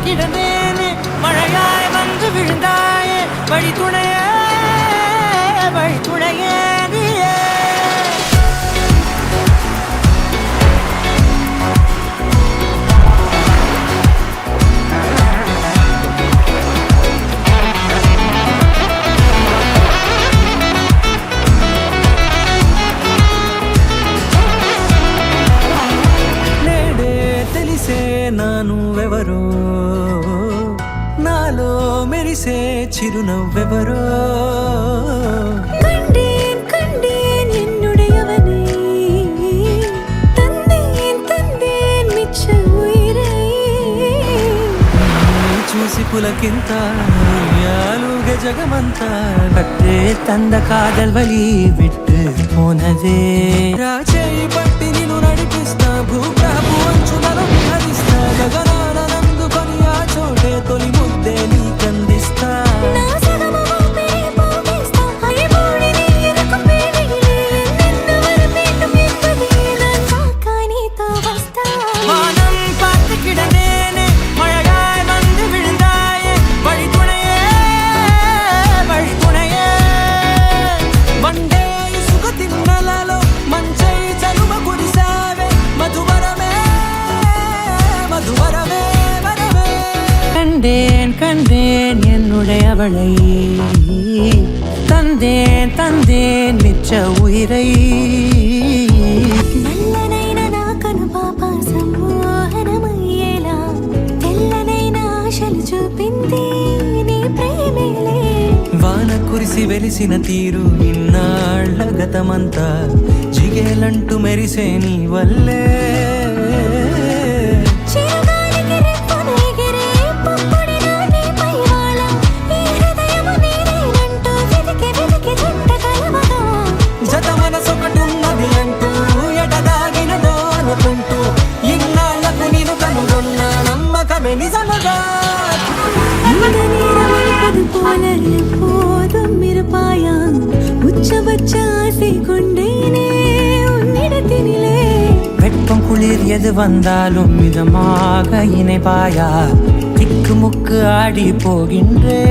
கிடந்தேனே மழையாய் வந்து விழுந்தாயே வழி துணையே நீயே నానువెవరో నాలో మెరిసే చిరునవ్వెవరో கண்டேன் கண்டேன் என்னுடையவனை தந்தேன் தந்தேன் மிச்ச உயிரை చూసి పులకింత யாலுக ஜகமந்தா கட்டே தந்த காதல் வழி விட்டு போனதே రాజేయి పట్టి నిన్ను నడిపిస్తా భూప్రభు అంచులలో విహరిస్తా గగనాన నందుకొని ఆ చోటే తొలి ముద్దే నీకందిస్తా నా సగము ఊపిరి పోగేస్తా అయిపోడిని ఇరుకు పీడిగిలే నిన్ను వరపేటు మెత్తది నా కానీతో వస్తా வானம் பார்த்து கிடந்தேனே மழையாய் வந்து விழுந்தாயே வழி துணையே வண்டே சுகத்தின்னలలో మంచై చలువ కురిసావే మధువరమే வரவே கண்டேன் கண்டேன் என்னுடையவளை தந்தேன் தந்தேன் மிச்ச உயிரை నల్లనైన నా కను పాప సమ్మోహనమయ్యేలా తెల్లనైన ఆశలు చూపింది నీ ప్రేమేలే వాన కురిసి వెలిసిన తీరు ఇన్నాళ్ల గతమంతా జిగేలంటూ మెరిసే నీ వల్లే చిరుగాలికి రెప్పను ఎగిరే పుప్పొడిన నీపై వాళ ఈ హృదయము నీదేనంటూ వెతికి వెతికి చుట్ట కలవగా జత మనసొకటున్నది అంటూ ఎడదాగినదో అనుకుంటూ ఇన్నాళ్లకు నేను కనుగొన్న నమ్మకమే నిజముగా இந்த நேரமளிப்பது போல எப்போதும் இருப்பாயா உச்சபட்ச ஆசை கொண்டேனே உன்னிடத்தினிலே வெப்பம் குளிர் எது வந்தாலும் மிதமாக இணைப்பாயா திக்கு முக்கு ஆடி போகின்றே